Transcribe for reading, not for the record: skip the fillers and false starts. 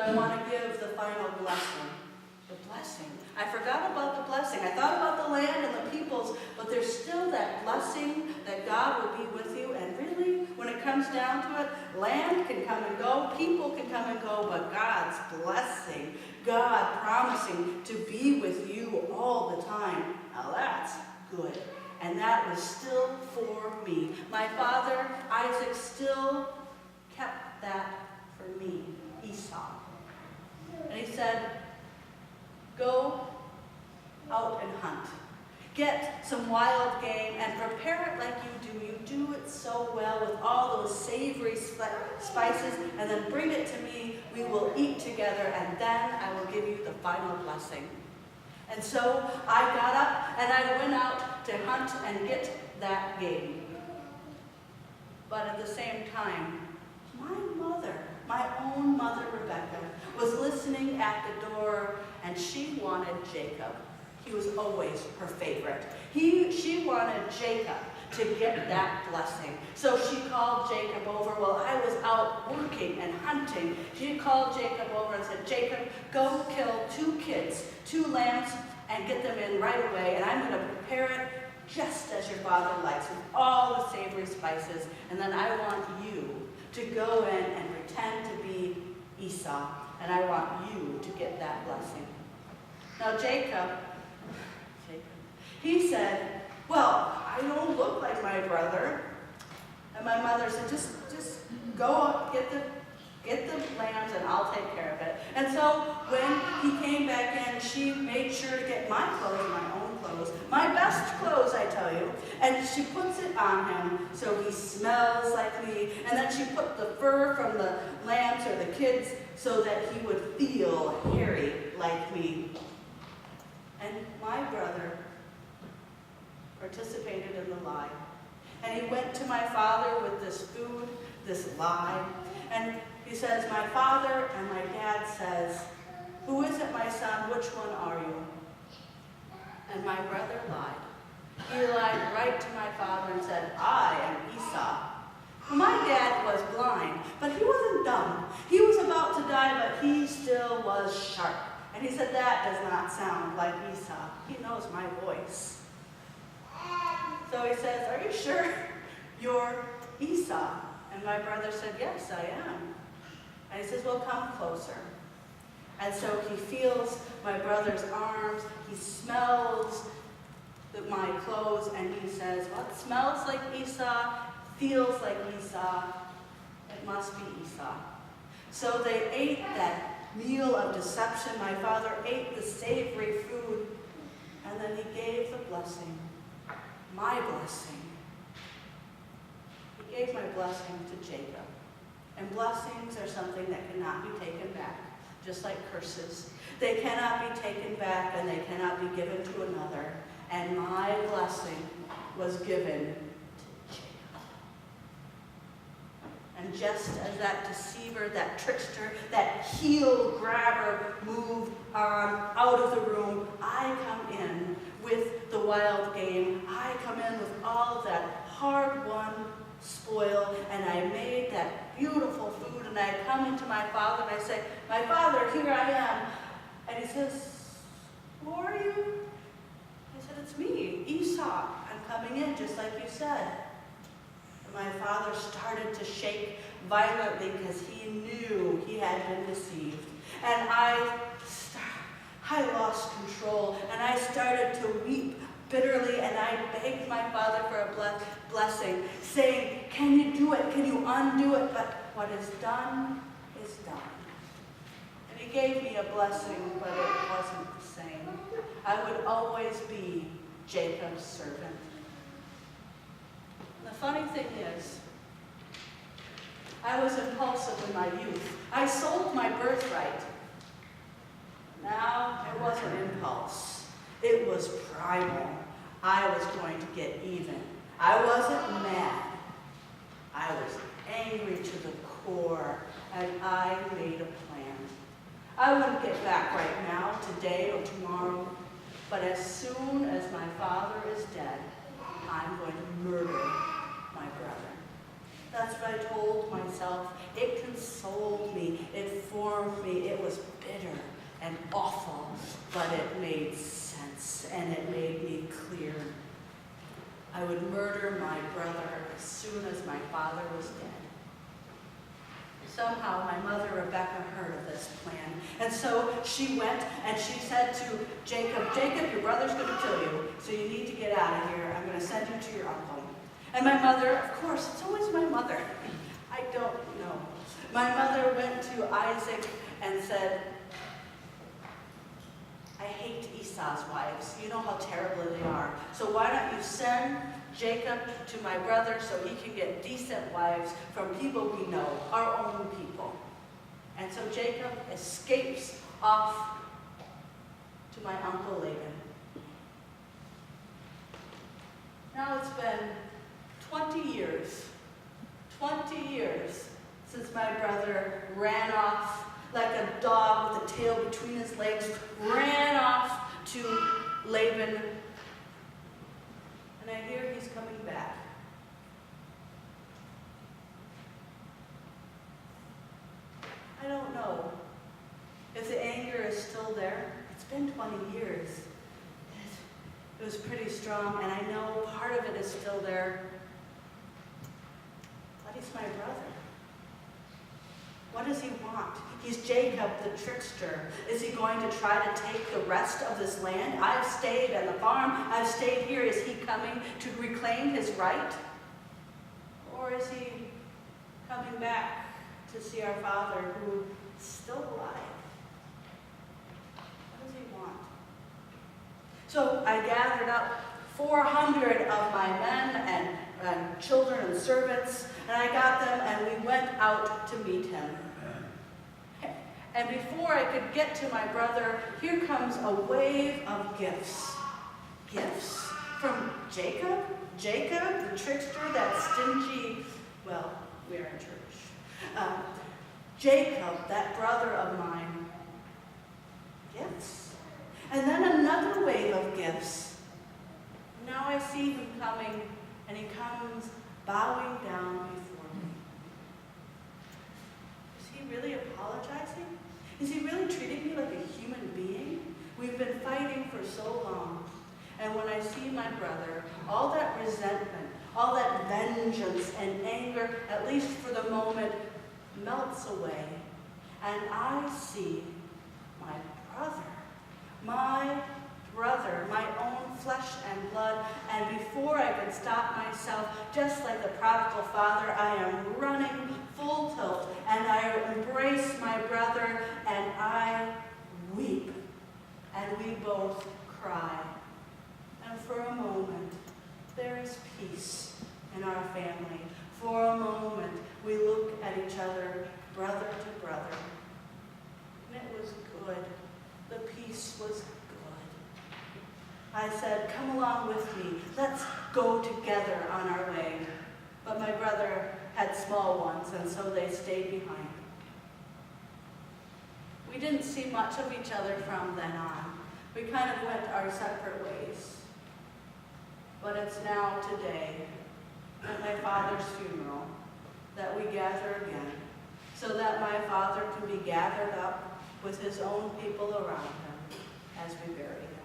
I want to give the final blessing. The blessing. I forgot about the blessing. I thought about the land and the peoples, but there's still that blessing that God will be with you. And really, when it comes down to it, land can come and go, people can come and go, but God's blessing, God promising to be with you all the time. Now that's good. And that was still for me. My father, Isaac, still kept that for me, Esau. And he said, go out and hunt. Get some wild game and prepare it like you do. You do it so well with all those savory spices, and then bring it to me. We will eat together, and then I will give you the final blessing. And so I got up and I went out to hunt and get that game. But at the same time, my own mother, Rebecca, was listening at the door, and she wanted Jacob. He was always her favorite. She wanted Jacob to get that blessing. So she called Jacob over while I was out working and hunting. She called Jacob over and said, Jacob, go kill 2 kids, 2 lambs, and get them in right away, and I'm going to prepare it just as your father likes, with all the savory spices, and then I want you to go in and pretend to be Esau, and I want you to get that blessing. Now Jacob, he said, well, I don't look like my brother. And my mother said, just go up, get the lambs, and I'll take care of it. And so when he came back in, she made sure to get my clothes, my own clothes, my best clothes, I tell you, and she puts it on him so he smells like me. And then she put the fur from the lambs or the kids so that he would feel hairy like me. And my brother participated in the lie. And he went to my father with this food, this lie, and he says, my father and my dad says, who is it, my son? Which one are you? And my brother lied. He lied right to my father and said, I am Esau. Well, my dad was blind, but he wasn't dumb. He was about to die, but he still was sharp. And he said, that does not sound like Esau. He knows my voice. So he says, are you sure you're Esau? And my brother said, yes, I am. And he says, well, come closer. And so he feels my brother's arms, he smells my clothes, and he says, well, it smells like Esau, feels like Esau, it must be Esau. So they ate that meal of deception. My father ate the savory food, and then he gave the blessing, my blessing. He gave my blessing to Jacob. And blessings are something that cannot be taken back, just like curses. They cannot be taken back, and they cannot be given to another. And my blessing was given to Jacob. And just as that deceiver, that trickster, that heel grabber moved on out of the room, I come in with the wild game. I come in with all of that hard-won spoil, and I made that beautiful food, and I come into my father and I say, my father, here I am. And he says, who are you? I said, it's me, Esau. I'm coming in just like you said. And my father started to shake violently because he knew he had been deceived. And I lost control, and I started to weep bitterly, and I begged my father for a blessing, saying, can you do it? Can you undo it? But what is done is done. And he gave me a blessing, but it wasn't the same. I would always be Jacob's servant. And the funny thing is, I was impulsive in my youth. I sold my birthright. Now, it wasn't impulse. It was primal. I was going to get even. I wasn't mad. I was angry to the core, and I made a plan. I wouldn't get back right now, today or tomorrow, but as soon as my father is dead, I'm going to murder my brother. That's what I told myself. It consoled me. It formed me. It was and awful, but it made sense and it made me clear. I would murder my brother as soon as my father was dead. Somehow my mother, Rebecca, heard of this plan. And so she went and she said to Jacob, Jacob, your brother's going to kill you, so you need to get out of here. I'm going to send you to your uncle. And my mother, of course, it's always my mother. I don't know. My mother went to Isaac and said, I hate Esau's wives. You know how terrible they are. So why don't you send Jacob to my brother so he can get decent wives from people we know, our own people. And so Jacob escapes off to my uncle Laban. Now it's been 20 years since my brother ran off like a dog with a tail between his legs, ran off to Laban. And I hear he's coming back. I don't know if the anger is still there. It's been 20 years. It was pretty strong, and I know part of it is still there. But he's my brother. What does he want? He's Jacob the trickster. Is he going to try to take the rest of this land? I've stayed on the farm. I've stayed here. Is he coming to reclaim his right? Or is he coming back to see our father who is still alive? What does he want? So I gathered up 400 of my men and children and servants, and I got them, and we went out to meet him. And before I could get to my brother, here comes a wave of gifts. Gifts from Jacob, the trickster, that stingy, well, we're in church. Jacob, that brother of mine. Gifts. And then another wave of gifts. Now I see him coming, and he comes bowing down before me. Is he really apologizing? Is he really treating me like a human being? We've been fighting for so long. And when I see my brother, all that resentment, all that vengeance and anger, at least for the moment, melts away. And I see my brother, my own flesh and blood, and before I can stop myself, just like the prodigal father, I am running full tilt, and I embrace my brother, and I weep, and we both cry. And for a moment, there is peace in our family. For a moment, we look at each other, brother to brother, and it was good. The peace was good. I said, come along with me. Let's go together on our way. But my brother had small ones, and so they stayed behind. We didn't see much of each other from then on. We kind of went our separate ways. But it's now today, at my father's funeral, that we gather again, so that my father can be gathered up with his own people around him as we bury him.